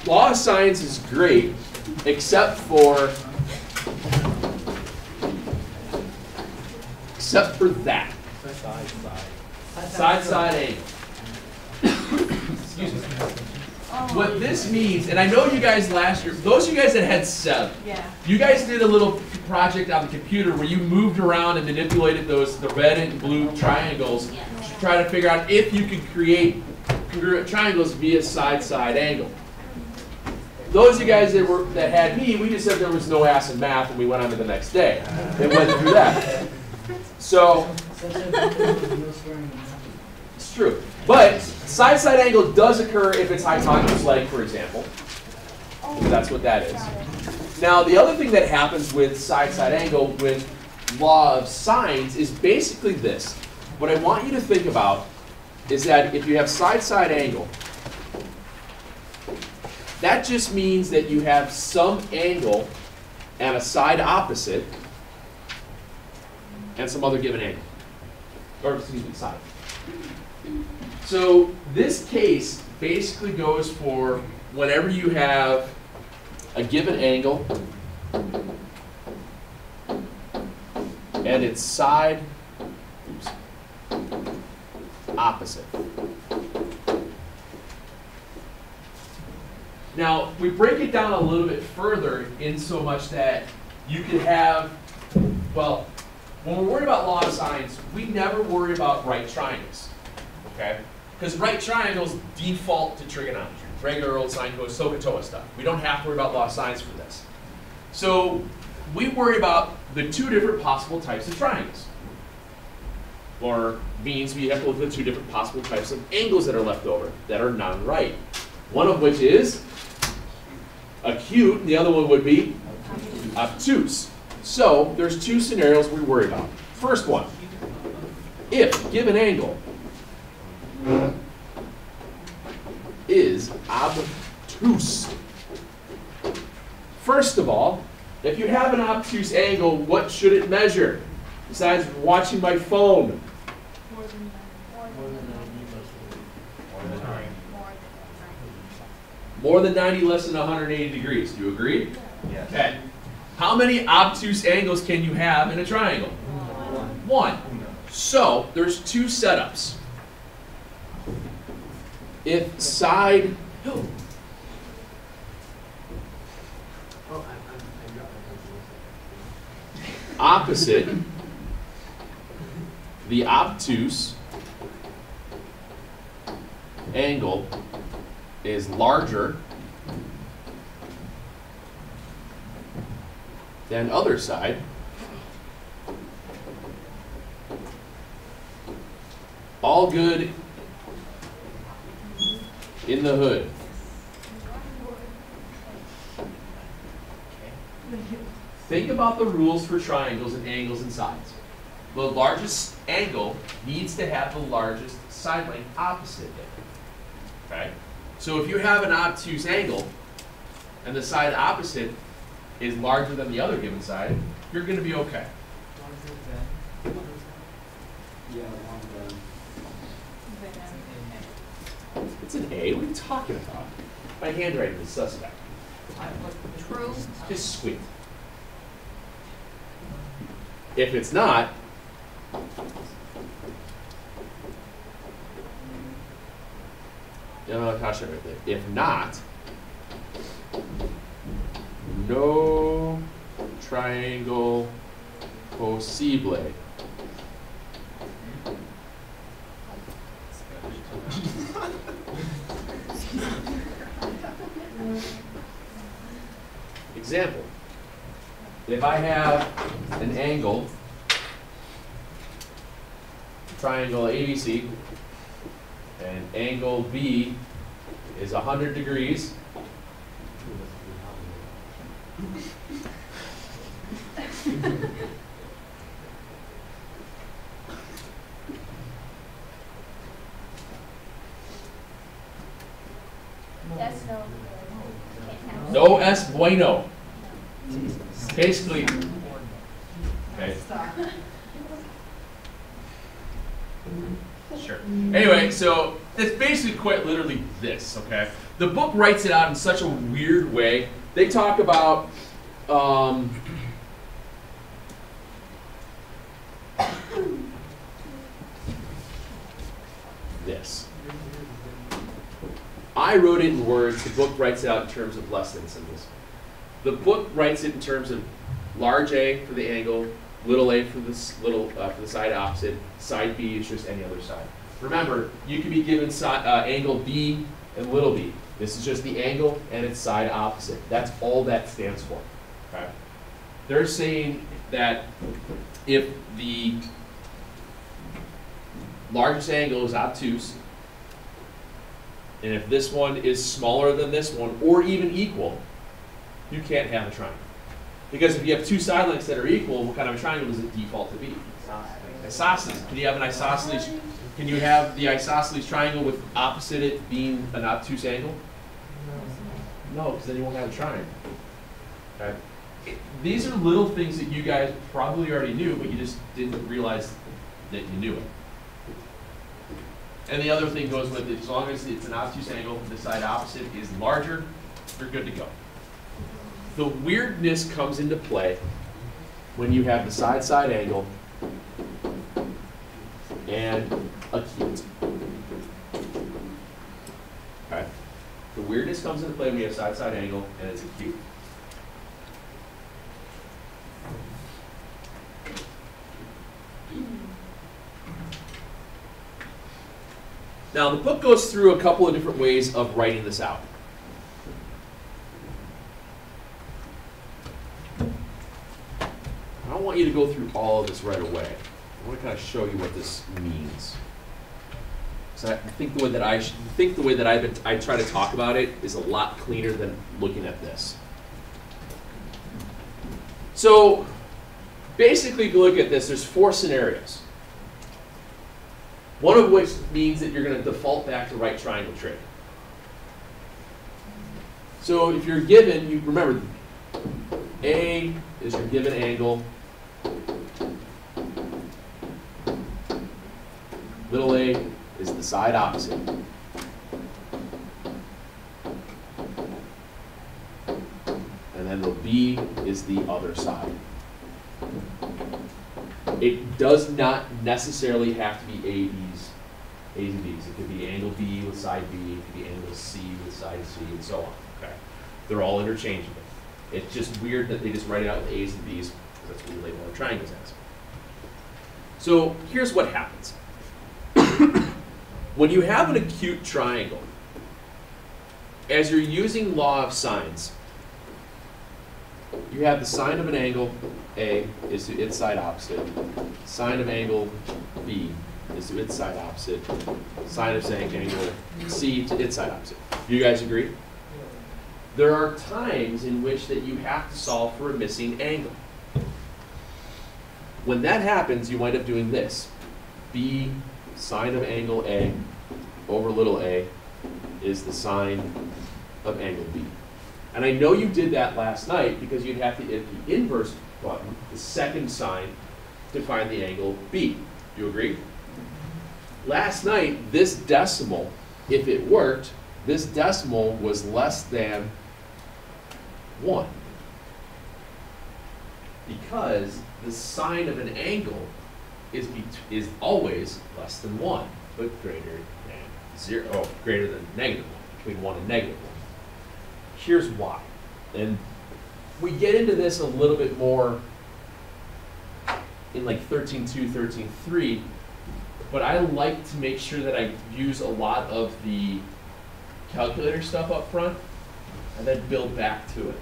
law of sines is great, except for that. Side angle. Excuse me. What this means, and I know you guys last year, those of you guys that had 7, you guys did a little project on the computer where you moved around and manipulated the red and blue triangles to try to figure out if you could create congruent triangles via side angle. Those of you guys that had me, we just said there was no ass in math and we went on to the next day and went through that. So, it's true. But side angle does occur if it's hypotenuse leg, for example. That's what that is. Now, the other thing that happens with side angle with law of sines is basically this. What I want you to think about is that if you have side angle, that just means that you have some angle and a side opposite and some other given angle. Or, excuse me, side. So this case basically goes for whenever you have a given angle and its side opposite. Now, we break it down a little bit further in so much that you could have, well, when we're worried about law of sines, we never worry about right triangles, okay? Because right triangles default to trigonometry, regular old sine, cos, SOHCAHTOA stuff. We don't have to worry about law of sines for this. So we worry about the 2 different possible types of triangles. Or means we have to look at the 2 different possible types of angles that are left over that are non-right. One of which is acute, and the other one would be obtuse. So there's 2 scenarios we worry about. First one, if given angle is obtuse. First of all, if you have an obtuse angle, what should it measure? Besides watching my phone. More than 90, less than 180 degrees. Do you agree? Yes. Okay. How many obtuse angles can you have in a triangle? 1. So there's 2 setups. If side opposite the obtuse angle is larger than other side, all good in the hood. Think about the rules for triangles and angles and sides. The largest angle needs to have the largest side length opposite it. Okay? So if you have an obtuse angle and the side opposite is larger than the other given side, you're going to be okay. It's an A. What are you talking about? My handwriting is suspect. True. Just sweet. If it's not, caution right there. If not, no triangle possible. Example. If I have an angle, triangle ABC, and angle B is 100 degrees, no es bueno. Basically, okay. Sure. Anyway, so it's basically quite literally this, okay? The book writes it out in such a weird way. They talk about this. I wrote it in words. The book writes it out in terms of less than symbols. The book writes it in terms of large A for the angle, little a for the for the side opposite. Side B is just any other side. Remember, you can be given angle B and little b. This is just the angle and its side opposite. That's all that stands for. Okay? They're saying that if the largest angle is obtuse, and if this one is smaller than this one, or even equal, you can't have a triangle. Because if you have two side lengths that are equal, what kind of a triangle does it default to be? Isosceles. Can you have an isosceles? Can you have the isosceles triangle with opposite it being an obtuse angle? No, because then you won't have a triangle. Okay? These are little things that you guys probably already knew, but you just didn't realize that you knew it. And the other thing goes with it, as long as it's an obtuse angle, the side opposite is larger, you're good to go. The weirdness comes into play when you have the side-side angle and acute. Okay? The weirdness comes into play when you have side-side angle and it's acute. Now, the book goes through a couple of different ways of writing this out. I don't want you to go through all of this right away. I want to kind of show you what this means. So I think the way that I try to talk about it is a lot cleaner than looking at this. So basically, if you look at this, there's 4 scenarios. One of which means that you're going to default back to right triangle trig. So if you're given, you remember, A is your given angle, little a is the side opposite. And then the B is the other side. It does not necessarily have to be A's and B's. It could be angle B with side B, it could be angle C with side C, and so on. Okay? They're all interchangeable. It's just weird that they just write it out with A's and B's, because that's what we label our triangles as. So here's what happens. When you have an acute triangle, as you're using law of sines, you have the sine of an angle A is to its side opposite. Sine of angle B is to its side opposite. Sine of angle C to its side opposite. Do you guys agree? There are times in which that you have to solve for a missing angle. When that happens, you wind up doing this. B sine of angle A over little a is the sine of angle B. And I know you did that last night because you'd have to hit the inverse button, the second sign, to find the angle B. Do you agree? Last night, this decimal, if it worked, this decimal was less than 1. Because the sine of an angle is always less than 1, but greater than 0, oh, greater than negative 1, between 1 and negative 1. Here's why. And we get into this a little bit more in like 13.2, 13.3, but I like to make sure that I use a lot of the calculator stuff up front and then build back to it.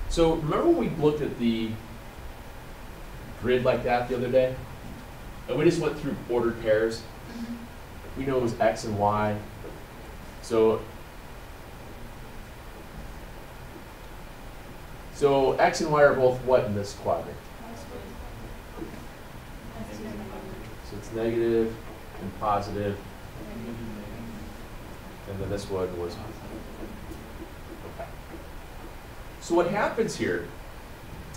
So remember when we looked at the grid like that the other day? And we just went through ordered pairs. We know it was X and Y. So X and Y are both what in this quadrant? So it's negative and positive. And then this one was okay. So what happens here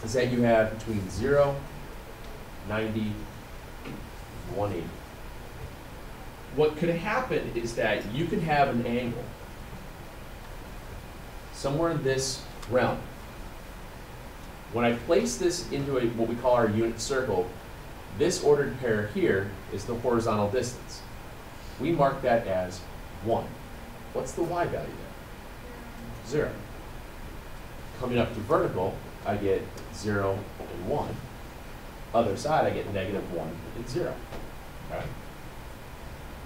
is that you have between 0, 90, 180. What could happen is that you can have an angle somewhere in this realm. When I place this into what we call our unit circle, this ordered pair here is the horizontal distance. We mark that as 1. What's the y value there? 0. Coming up to vertical, I get 0 and 1. Other side, I get -1 and 0. Okay?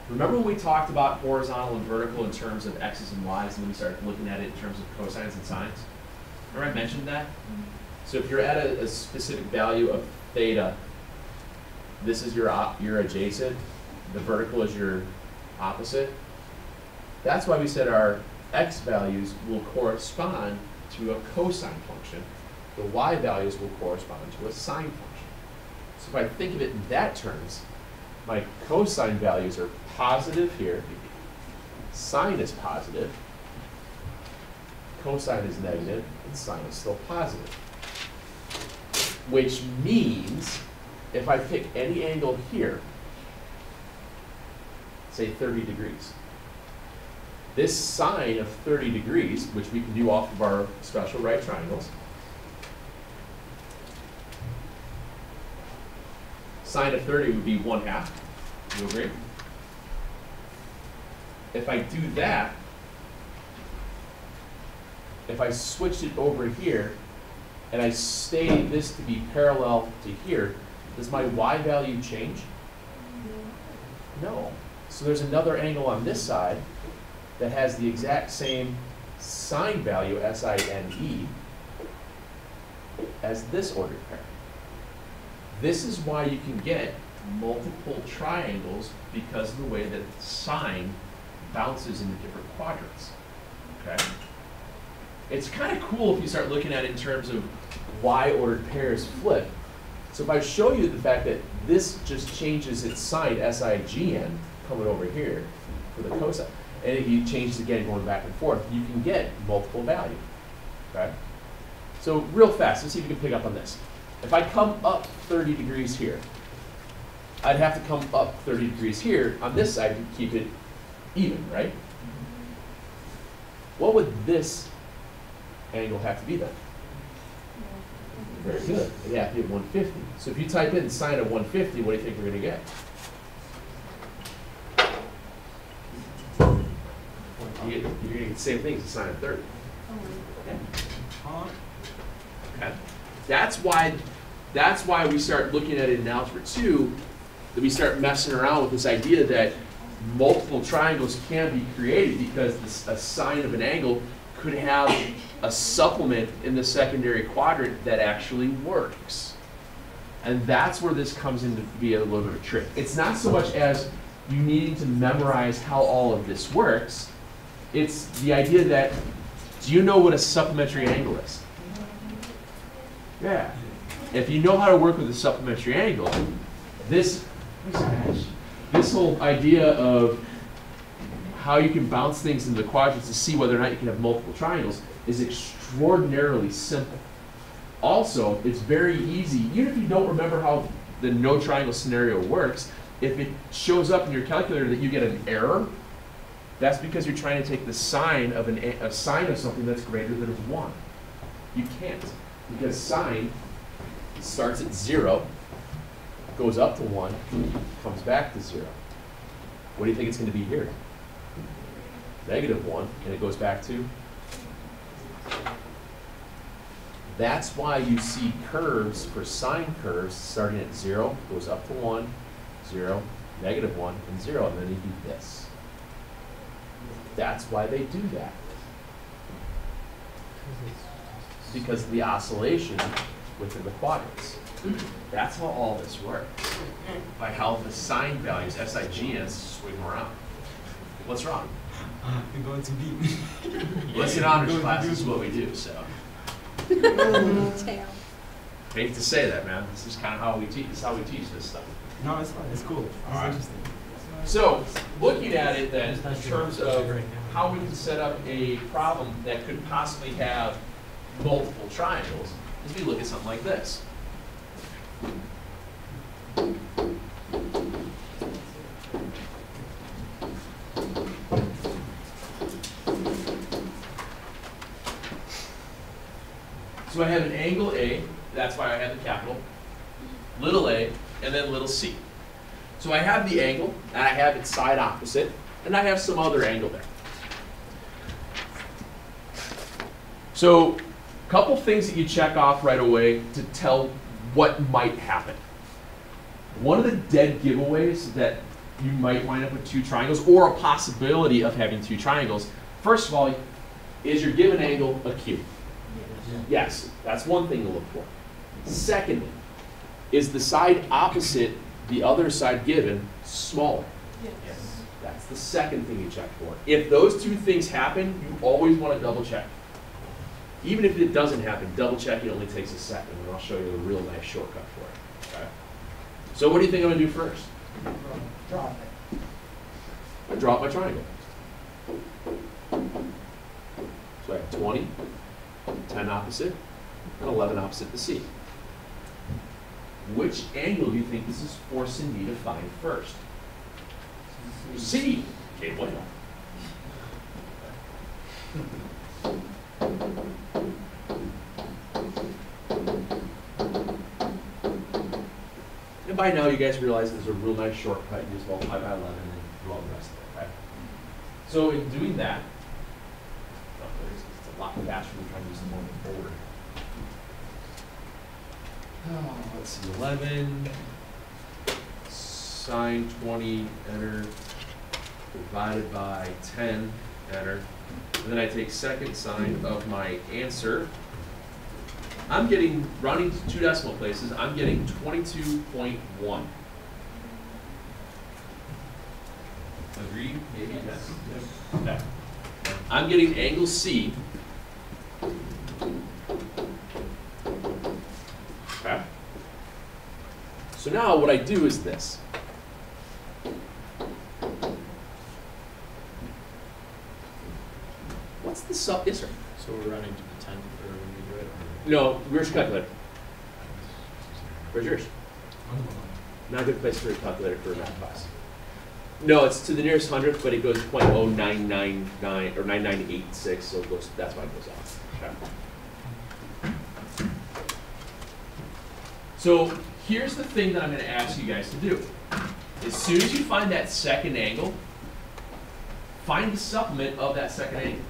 Remember when we talked about horizontal and vertical in terms of x's and y's, and then we started looking at it in terms of cosines and sines? Remember I mentioned that? So if you're at a specific value of theta, this is your adjacent, the vertical is your opposite. That's why we said our x values will correspond to a cosine function. The y values will correspond to a sine function. So if I think of it in that terms, my cosine values are positive here, sine is positive, cosine is negative, and sine is still positive. Which means, if I pick any angle here, say 30 degrees, this sine of 30 degrees, which we can do off of our special right triangles, sine of 30 would be 1/2. You agree? If I do that, if I switched it over here, and I stay this to be parallel to here, does my y value change? No. So there's another angle on this side that has the exact same sine value, S-I-N-E, as this ordered pair. This is why you can get multiple triangles, because of the way that sine bounces into different quadrants. Okay? It's kind of cool if you start looking at it in terms of why ordered pairs flip. So if I show you the fact that this just changes its sign, S-I-G-N, coming over here for the cosine, and if you change it again going back and forth, you can get multiple value. Okay? So real fast, let's see if you can pick up on this. If I come up 30 degrees here, I'd have to come up 30 degrees here on this side to keep it even, right? What would this angle have to be then? Very good. It'd have to be at 150. So if you type in sine of 150, what do you think we're going to get? You're going to get the same thing as the sine of 30. Okay. That's why we start looking at it in Algebra 2, that we start messing around with this idea that multiple triangles can be created, because a sine of an angle could have a supplement in the secondary quadrant that actually works. And that's where this comes in to be a little bit of a trick. It's not so much as you needing to memorize how all of this works. It's the idea that, do you know what a supplementary angle is? Yeah. If you know how to work with a supplementary angle, this whole idea of how you can bounce things into the quadrants to see whether or not you can have multiple triangles is extraordinarily simple. Also, it's very easy, even if you don't remember how the no triangle scenario works, if it shows up in your calculator that you get an error, that's because you're trying to take the sine of a sine of something that's greater than 1. You can't, because sine starts at 0, goes up to 1, comes back to 0. What do you think it's going to be here? -1, and it goes back to. That's why you see curves for sine curves starting at 0, goes up to 1, 0, -1, and 0, and then you do this. That's why they do that. Because of the oscillation within the quadrants. That's how all this works. By how the sine values, S-I-G-N, swing around. What's wrong? You're going too deep. Well, it's an honors class, this is what we do, so. Tail. Hate to say that, man. This is kind of how we teach. This is how we teach this stuff. No, it's fine. It's cool. It's All right. interesting. So, looking at it then, in terms of how we can set up a problem that could possibly have multiple triangles, is we look at something like this. So I have an angle A, that's why I have the capital, little a, and then little c. So I have the angle, and I have its side opposite, and I have some other angle there. So a couple things that you check off right away to tell what might happen. One of the dead giveaways that you might wind up with two triangles, or a possibility of having two triangles, first of all, is your given angle acute? Yes, that's one thing to look for. Secondly, is the side opposite the other side given smaller? Yes. That's the second thing you check for. If those two things happen, you always want to double check. Even if it doesn't happen, double checking only takes a second, and I'll show you a real nice shortcut for it. Okay? So what do you think I'm going to do first? Draw it. I draw up my triangle. So I have 20, 10 opposite, and 11 opposite the C. Which angle do you think this is forcing me to find first? C. Okay, bueno. And by now you guys realize there's a real nice shortcut. You just multiply by 11 and do all the rest of it, right? So in doing that, it's a lot faster than trying to use the normal board. Oh, let's see, 11, sine 20, enter, divided by 10, enter. And then I take second sine of my answer. I'm getting, rounding to 2 decimal places, I'm getting 22.1. Agreed? Maybe? Yes. Okay. I'm getting angle C. Okay. So now what I do is this. What's the sub? Yes, sir. So we're running to the 10 for when we do it? Or? No, where's your calculator? Where's yours? Not a good place for a calculator for a math class. No, it's to the nearest hundredth, but it goes 0.0999 or 9986, so it goes, that's why it goes off. Okay. So here's the thing that I'm going to ask you guys to do. As soon as you find that second angle, find the supplement of that second angle.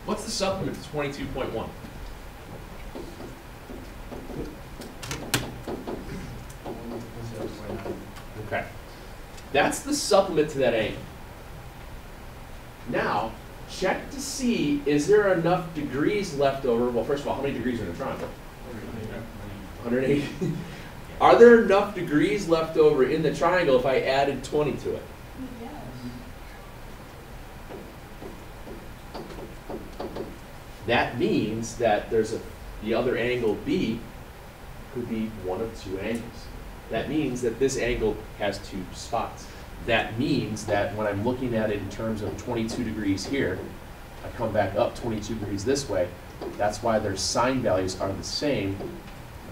What's the supplement to 22.1? Okay. That's the supplement to that angle. Now, check to see, is there enough degrees left over? Well, first of all, how many degrees are in a triangle? 180. Are there enough degrees left over in the triangle if I added 20 to it? Yes. That means that there's the other angle B could be one of two angles. That means that this angle has two spots. That means that when I'm looking at it in terms of 22 degrees here, I come back up 22 degrees this way. That's why their sine values are the same,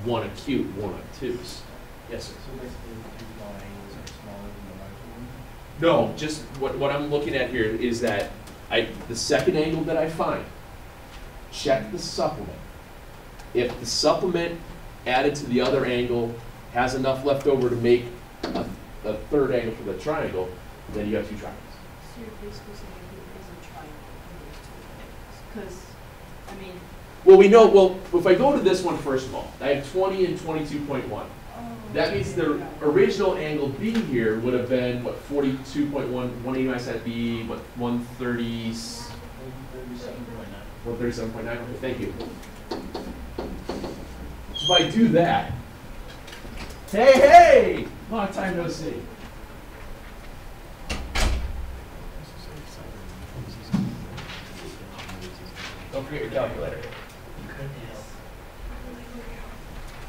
one acute, one obtuse. Yes, sir? So basically the two small angles are smaller than the larger one? No, just what I'm looking at here is that the second angle that I find, check the supplement. If the supplement added to the other angle has enough left over to make a third angle for the triangle, then you have two triangles. So you're basically saying it is a triangle in those two things. Because, I mean. Well, we know, well, if I go to this one first of all, I have 20 and 22.1. Oh, That means the original angle B here would have been, what, 42.1, 180 minus that B, what, 130, 137.9, okay, thank you. So if I do that, hey, long time no see. Don't forget your calculator.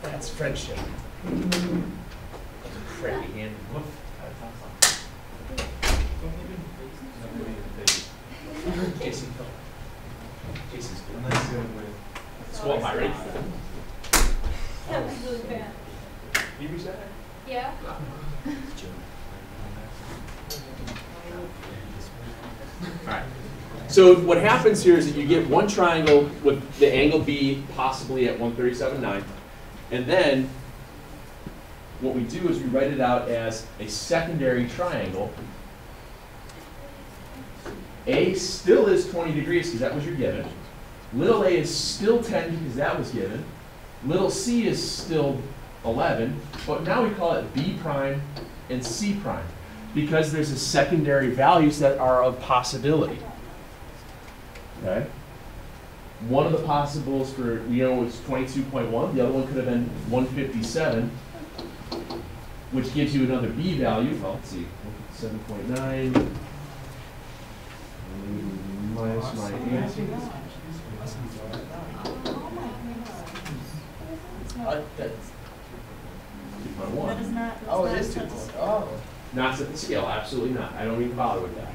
That's friendship. Crappy hand. Jason. Jason's good. Swap my right. That was really bad. You reach that? Yeah? Alright. So what happens here is that you get one triangle with the angle B possibly at 137.9, and then what we do is we write it out as a secondary triangle. A still is 20 degrees because that was your given. Little a is still 10 because that was given. Little c is still 11, but now we call it B prime and C prime because there's a secondary values that are of possibility. Okay? One of the possibles for, was 22.1. The other one could have been 157, which gives you another B value. Well, let's see, 7.9 minus my 18. That's, 2.1. That is not. oh, it is 2. Oh. Not set the scale, absolutely not. I don't even bother with that.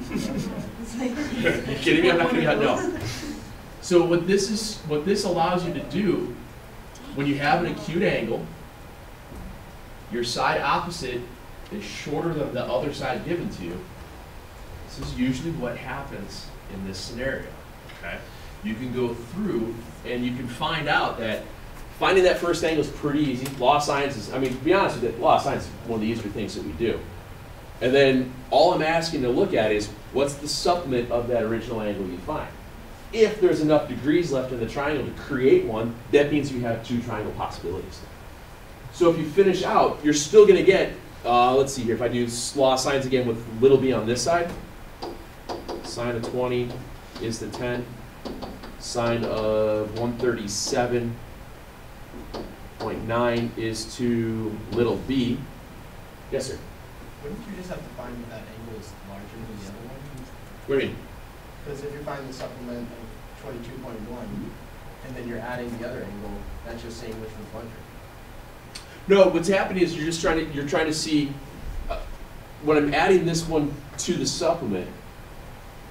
It's like. You kidding me? I'm not gonna no. So what this allows you to do, when you have an acute angle, your side opposite is shorter than the other side given to you. This is usually what happens in this scenario. Okay? You can go through and you can find out that finding that first angle is pretty easy. Law of science is, I mean, to be honest with you, law of science is one of the easier things that we do. And then all I'm asking to look at is what's the supplement of that original angle you find. If there's enough degrees left in the triangle to create one, that means you have two triangle possibilities. So if you finish out, you're still going to get, let's see here, if I do law of science again with little b on this side, sine of 20 is to 10, sine of 137.9 is to little b. Yes, sir? Wouldn't you just have to find that angle is larger than the other one? What do you mean? Because if you find the supplement of 22.1, and then you're adding the other angle, that's just saying which one's larger. No, what's happening is you're trying to see, when I'm adding this one to the supplement,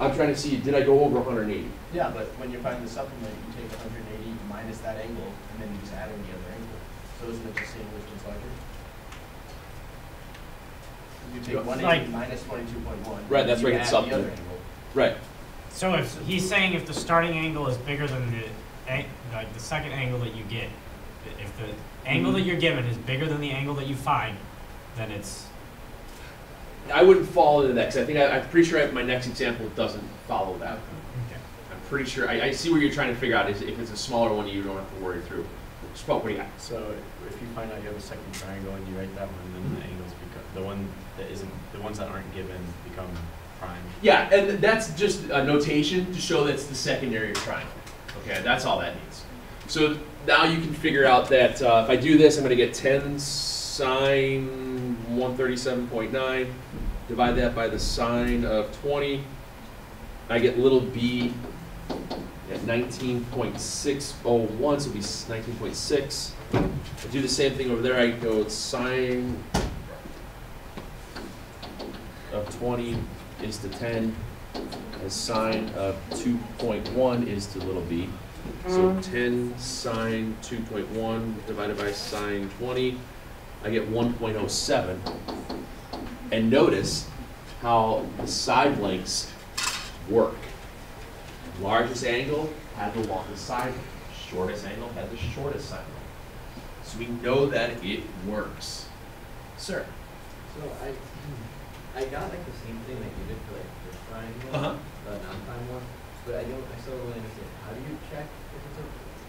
I'm trying to see, did I go over 180? Yeah, but when you find the supplement, you take 180 minus that angle, and then you just add in the other angle. So isn't it just saying which one's larger? You take 180 minus 22.1. Right, that's right, it's add the other supplement. angle. Right. So if he's saying if the starting angle is bigger than the second angle that you get, if the angle that you're given is bigger than the angle that you find, then it's. I wouldn't fall into that, because I'm pretty sure my next example doesn't follow that. Okay. I'm pretty sure, I see where you're trying to figure out is if it's a smaller one, you don't have to worry through. What do you got? So if you find out you have a second triangle and you write that one, then the angles become the ones that aren't given become prime. Yeah, and that's just a notation to show that's the secondary triangle. Okay, that's all that needs. So now you can figure out that if I do this, I'm going to get 10 sine 137.9. Divide that by the sine of 20. I get little b at 19.601, so it'll be 19.6. I do the same thing over there. I go sine of 20 is to 10, as sine of 2.1 is to little b. So 10 sine 2.1 divided by sine 20, I get 1.07. And notice how the side lengths work. Largest angle had the longest side length. Shortest angle had the shortest side length. So we know that it works. Sir? So I got like the same thing that you did for like the triangle, the non-prime one, but I still don't really understand. How do you check if it's a,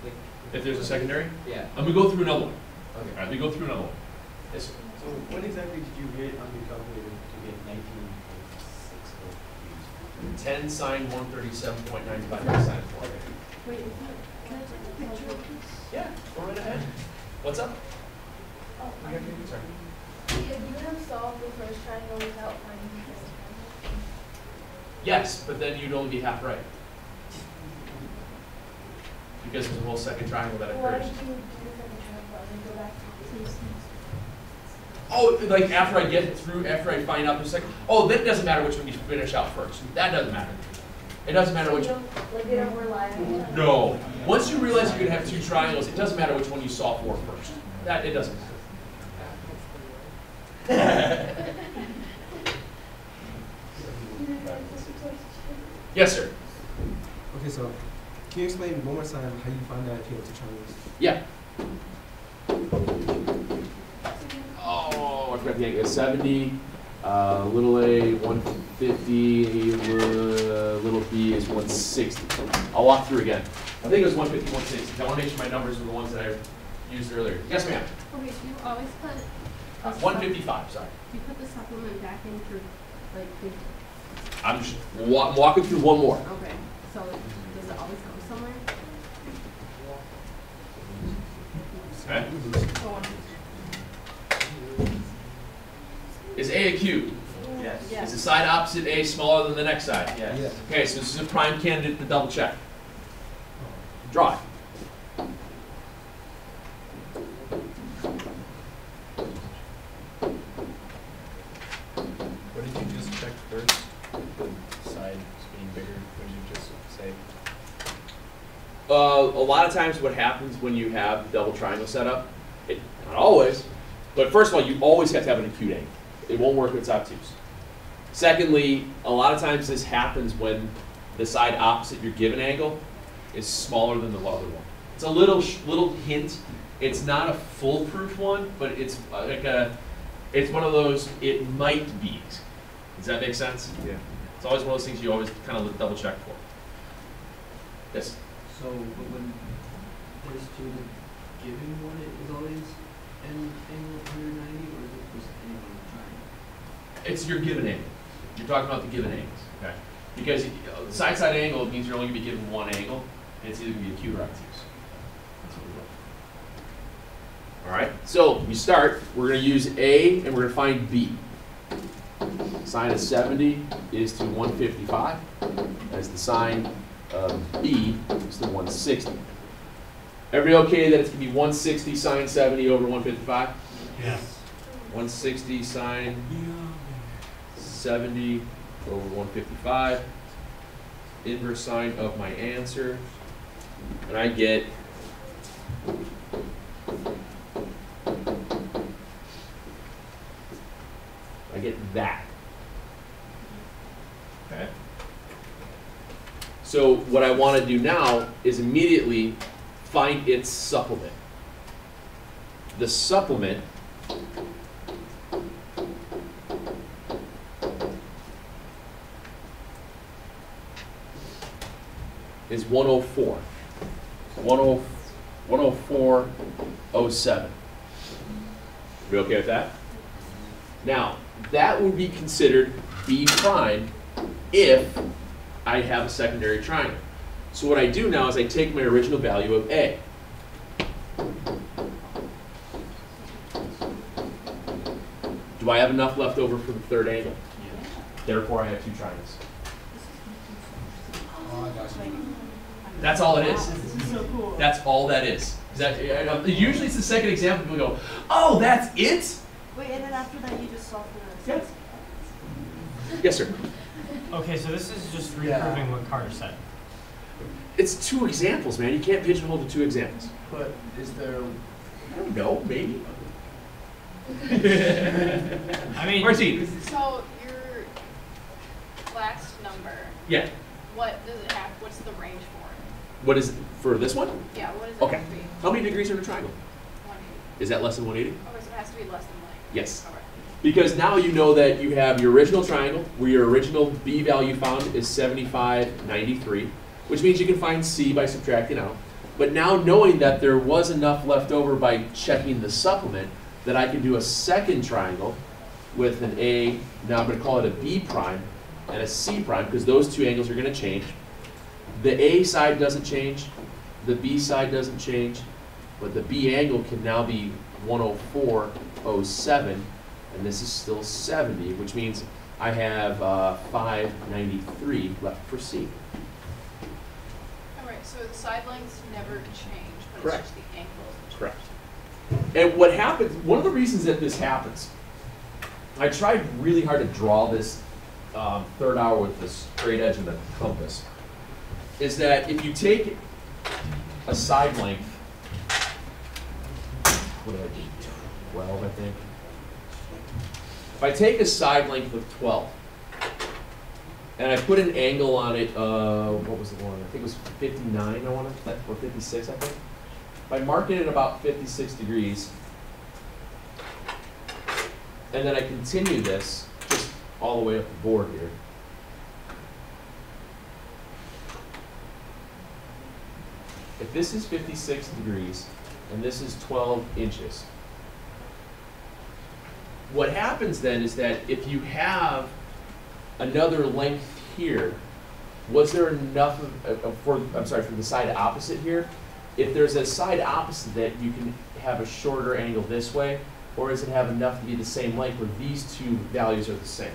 like? If there's a secondary? Yeah. And we go through another one. Okay. All right, we go through another one. Yes, sir. So what exactly did you get on your calculator to get 19.6? 10 sine 137.9 divided by sine 4. Wait, can I take a picture of this? Yeah, go right ahead. What's up? Oh, Sorry. if you have solved the first triangle without finding the second triangle? Yes, but then you'd only be half right. Because there's a whole second triangle that Why occurs. did you do the second triangle and then go back to the Oh, like after I get through, after I find out the second, oh, that doesn't matter which one you finish out first. That doesn't matter. It doesn't matter which. Like they don't rely on each other? No. Once you realize you're gonna have two triangles, it doesn't matter which one you solve for first. That it doesn't matter. Yes, sir. Okay, so can you explain one more time how you find out if you have two triangles? Yeah. Oh, I forgot the angle. 70, little a 150, little b is 160. I'll walk through again. I think it was 150, 160. I want to make sure my numbers were the ones that I used earlier. Yes, ma'am. Okay, do you always put? 155, sorry. Do you put the supplement back in for, like, the, I'm just walking through one more. okay, so does it always go somewhere? Okay. Go on. Is A cube? Yes. Yes. Is the side opposite A smaller than the next side? Yes. Okay, so this is a prime candidate to double check. Draw it. What did you just check first? The side being bigger, what did you just say? A lot of times what happens when you have double triangle set up, not always, but first of all, you always have to have an acute angle. It won't work with it's obtuse. Secondly, a lot of times this happens when the side opposite your given angle is smaller than the other one. It's a little hint. It's not a foolproof one, but it's like it's one of those, it might be. Does that make sense? Yeah. It's always one of those things you always kind of double check for. Yes? So, but when this student given one, it is always an angle of 190, or is it just anyone trying? It's your given angle. You're talking about the given angles, okay? Because the side-side angle means you're only going to be given one angle, and it's either going to be acute or obtuse. That's what we're doing. All right, so we start. We're going to use A, and we're going to find B. Sine of 70 is to 155, as the sine of B is to 160. Everybody okay that it's going to be 160 sine 70 over 155? Yes. 160 sine 70 over 155. Inverse sine of my answer. And I get that. Okay. So what I want to do now is immediately find its supplement. The supplement is 104. 104.07. We okay with that? Now, that would be considered B prime if I have a secondary triangle. So what I do now is I take my original value of A. Do I have enough left over for the third angle? Yes. Therefore, I have two triangles. Oh, I got you. That's all it is. This is so cool. That's all that is. Usually it's the second example, people go, oh, that's it? Wait, and then after that, you just solve for the Yes. Yes, sir. Okay, so this is just Yeah. reproving what Carter said. It's two examples, man. You can't pigeonhole to two examples. But is there, I don't know, maybe. I mean, Martine. So your last number, Yeah. what does it have, what's the range for it? What is it for this one? Yeah, what does it Okay. have to be? How many degrees are in a triangle? 180. Is that less than 180? Okay, so it has to be less than like. Yes. Okay. Because now you know that you have your original triangle, where your original B value found is 75.93, which means you can find C by subtracting out. But now knowing that there was enough left over by checking the supplement, that I can do a second triangle with an A, now I'm going to call it a B prime, and a C prime, because those two angles are going to change. The A side doesn't change, the B side doesn't change, but the B angle can now be 104.07, and this is still 70, which means I have 593 left for C. All right, so the side lengths never change, but Correct. it's just the angles. that change. Correct. And what happens, one of the reasons that this happens, I tried really hard to draw this third hour with the straight edge of the compass, is that if you take a side length, what did I do, 12 I think? If I take a side length of 12, and I put an angle on it, what was the one? I think it was 59, I want to, or 56, I think. If I mark it at about 56 degrees, and then I continue this just all the way up the board here. If this is 56 degrees, and this is 12 inches, what happens then is that if you have another length here, was there enough for the side opposite here? If there's a side opposite that, you can have a shorter angle this way, or does it have enough to be the same length where these two values are the same?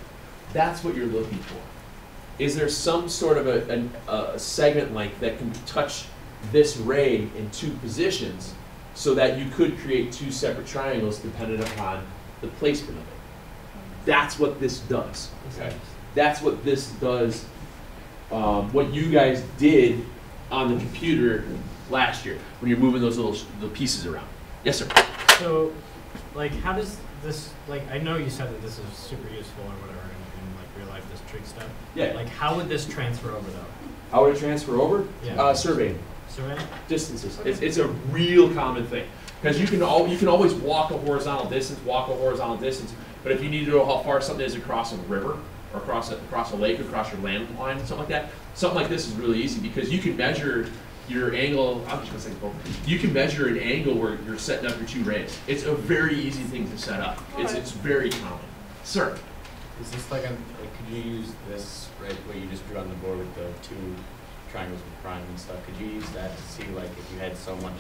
That's what you're looking for. Is there some sort of a segment length that can touch this ray in two positions so that you could create two separate triangles dependent upon the placement of it? That's what this does. Okay? That's what this does, what you guys did on the computer last year when you're moving those the pieces around. Yes, sir? So, like, how does this, like, I know you said that this is super useful or whatever in like real life, this trig stuff. Yeah. Like, how would this transfer over though? How would it transfer over? Yeah. Surveying. Survey? Distances. It's a real common thing. Because you can always walk a horizontal distance, but if you need to know how far something is across a river, or across a lake, across your landline, something like that, something like this is really easy because you can measure your angle. I'm just gonna say, you can measure an angle where you're setting up your two rays. It's a very easy thing to set up. It's very common. Sir? Is this like could you use this, right, what you just drew on the board with the two triangles with prime and stuff? Could you use that to see, like, if you had so much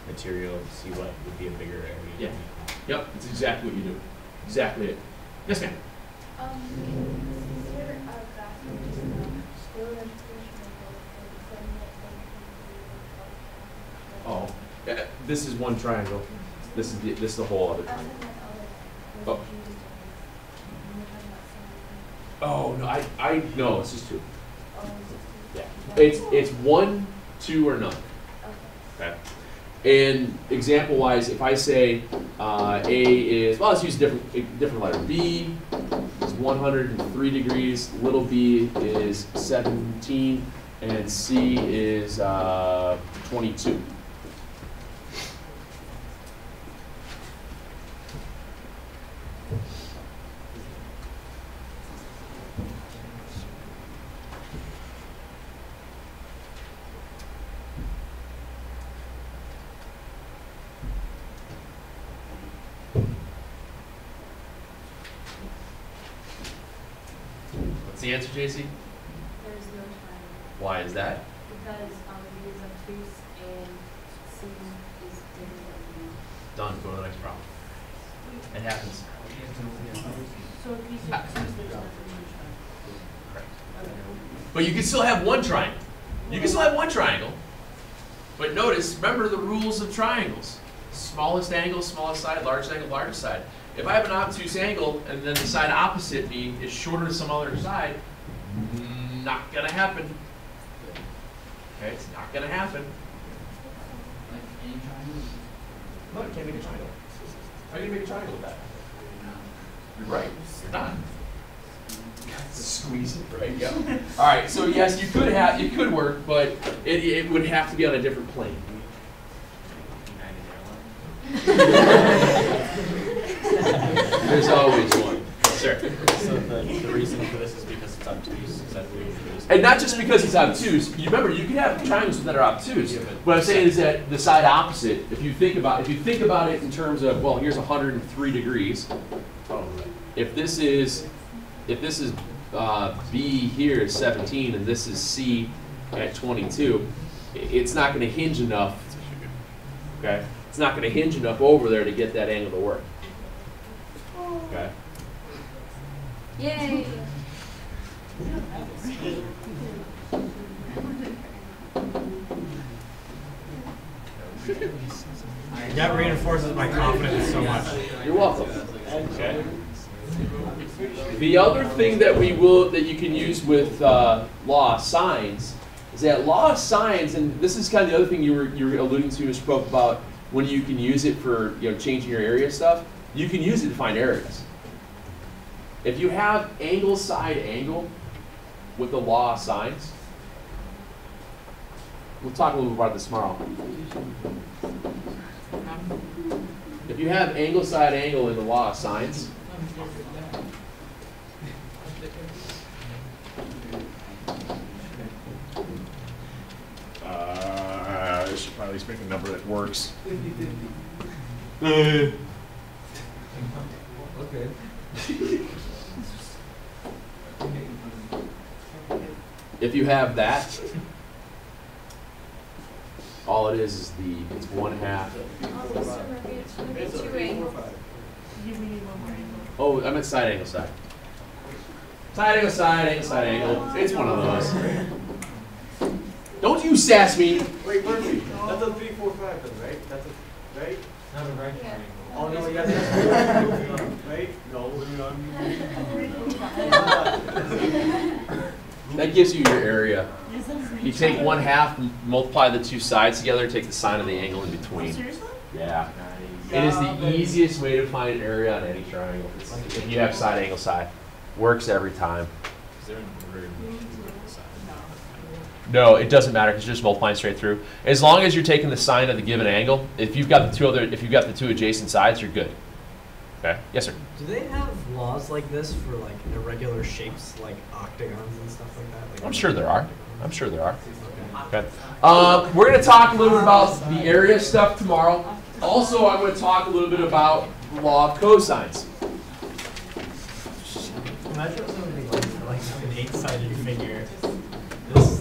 material, to see what would be a bigger area? Yeah. Yep, that's exactly what you do. Exactly it. Yes, ma'am? Is there a graph of just scroll education Oh, yeah, this is one triangle. This is the whole other triangle. Oh. Oh no, I no, it's just two. Yeah, it's 1, 2, or none. Okay. And example wise, if I say A is, well, let's use a different letter. B is 103 degrees. Little b is 17, and C is 22. What's the answer, JC? There's no triangle. Why is that? Because B is obtuse and C is bigger than B. Done. Go to the next problem. It happens. So if these are two, there's nothing Correct. But you can still have one triangle. You can still have one triangle. But notice, remember the rules of triangles. Smallest angle, smallest side, largest angle, largest side. If I have an obtuse angle and then the side opposite me is shorter than some other side, not gonna happen. Okay, it's not gonna happen. No, you can't make a triangle. How are you gonna make a triangle with that? You're right, you're not. Squeeze it, right? Yeah. All right, so yes, it could work, but it would have to be on a different plane. There's always one. Sir. So the reason for this is because it's obtuse. Is that what you're And not just because it's obtuse. You remember, you can have triangles that are obtuse. What I'm saying is that the side opposite, if you think about it in terms of, well, here's 103 degrees. If this is B here at 17 and this is C at 22, it's not going to hinge enough. Okay, it's not going to hinge enough over there to get that angle to work. Okay. Yay! That reinforces my confidence so much. You're welcome. Okay. The other thing that you can use with law of sines is that law of sines, and this is kind of the other thing you were alluding to, and spoke about when you can use it for changing your area stuff. You can use it to find areas. If you have angle side angle, with the law of sines. We'll talk a little bit about this tomorrow. If you have angle side angle in the law of sines, I should probably just make a number that works. Okay. if you have that, all it is it's 1/2. It's two angles. Oh, I meant side angle side. Side angle side angle side angle. It's one of those. Don't you sass me. Wait, Murphy, that's a 3, 4, 5 then, right? That's a, right? Not a right Yeah. triangle. Oh, no, yeah, that's, right? No, That gives you your area. You take 1/2, multiply the two sides together, take the sine of the angle in between. Seriously? Yeah. It is the easiest way to find area on any triangle. If you have side angle side. Works every time. Is there an order in which you look at the side? No, it doesn't matter because you're just multiplying straight through. As long as you're taking the sine of the given angle, if you've got the two adjacent sides, you're good. Okay? Yes, sir. Do they have laws like this for like irregular shapes, like octagons and stuff like that? Like I'm sure there are. I'm sure there are. Okay. We're going to talk a little bit about the area stuff tomorrow. Also, I'm going to talk a little bit about the law of cosines. Imagine something like an 8-sided figure.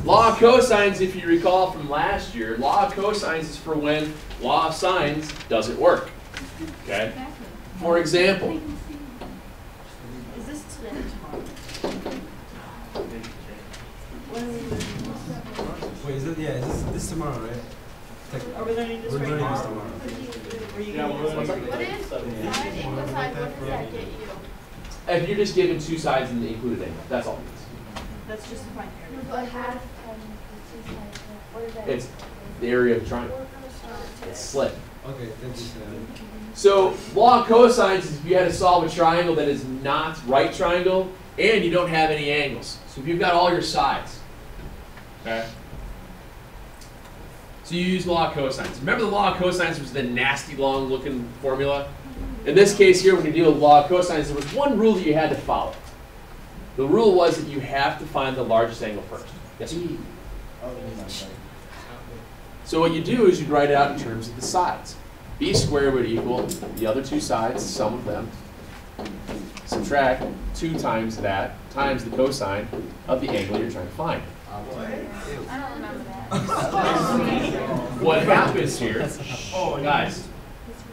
Law of cosines, if you recall from last year, law of cosines is for when law of sines doesn't work. Okay? For example, Is this today or tomorrow? Wait, is it? Yeah, is this tomorrow, right? Are we learning this We're right learning now? this tomorrow. Are you Yeah, gonna we're use learning this? What is sine angle side? What does that get you? if you're just given two sides and the included angle, that's all it is. That's just to find area. But half and two sides. What is that? It's the area of the triangle. It's slit. Okay, thank you. So law of cosines is if you had to solve a triangle that is not right triangle and you don't have any angles. So if you've got all your sides, okay? So you use law of cosines. Remember the law of cosines was the nasty long looking formula? In this case here, when you deal with law of cosines, there was one rule that you had to follow. The rule was that you have to find the largest angle first. Yes, sir? So what you do is you write it out in terms of the sides. B squared would equal the other two sides, sum of them. Subtract 2 times that times the cosine of the angle you're trying to find. I don't remember that. What happens here, guys,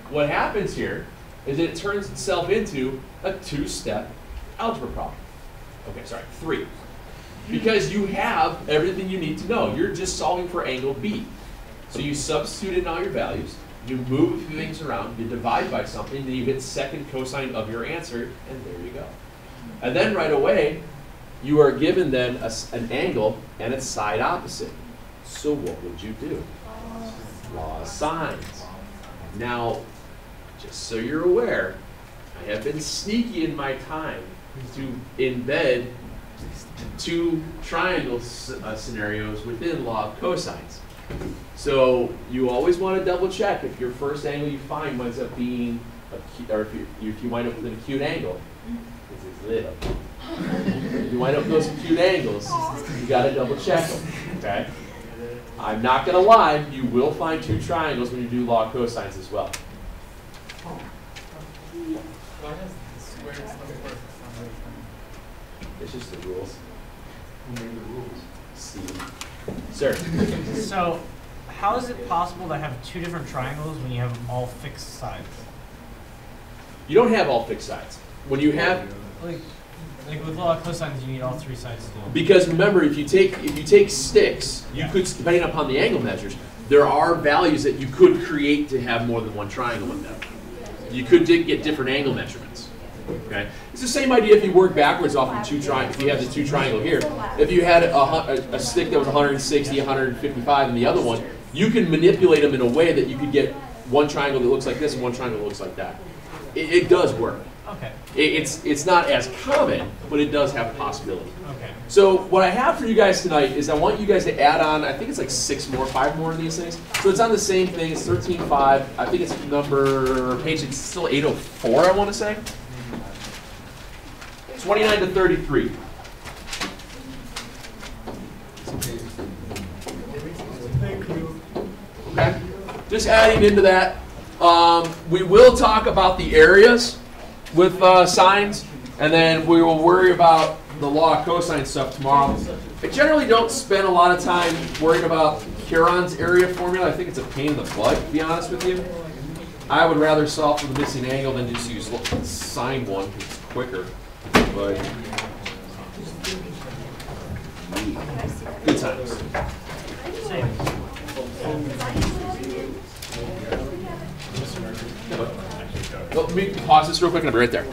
what happens here is that it turns itself into a 2-step algebra problem. Okay, sorry, 3. Because you have everything you need to know. You're just solving for angle B. So you substitute in all your values, you move a few things around, you divide by something, then you hit second cosine of your answer, and there you go. And then right away, you are given then an angle and its side opposite. So what would you do? Law of sines. Now, just so you're aware, I have been sneaky in my time to embed 2 triangle scenarios within law of cosines. So you always want to double check if your first angle you find winds up being, or if you wind up with an acute angle, because it's little. If you wind up with those acute angles, you got to double check them. Okay? I'm not going to lie, you will find 2 triangles when you do law of cosines as well. Why does the squared stuff work? It's just the rules. Who made the rules? See. Sir. So, how is it possible to have 2 different triangles when you have all fixed sides? You don't have all fixed sides. When you have, Like with law of cosines, you need all 3 sides to do it. because remember, if you take sticks, you Yeah. could, depending upon the angle measures, there are values that you could create to have more than one triangle in them. You could get different angle measurements. Okay, it's the same idea if you work backwards off of 2 triangles. If you have the 2 triangle here, if you had a stick that was 160, 155, and the other one, you can manipulate them in a way that you could get one triangle that looks like this and one triangle that looks like that. It does work. Okay, It's not as common, but it does have a possibility. okay. So what I have for you guys tonight is I want you guys to add on, I think it's like 5 more of these things. So it's on the same thing, it's 13.5. I think it's page, it's still 804, I want to say. 29 to 33. Okay, just adding into that. We will talk about the areas with signs, and then we will worry about the law of cosine stuff tomorrow. I generally don't spend a lot of time worrying about Huron's area formula. I think it's a pain in the butt, to be honest with you. I would rather solve for the missing angle than just use sine one, because it's quicker. But good times. Same. Let me pause this real quick and I'll be right there.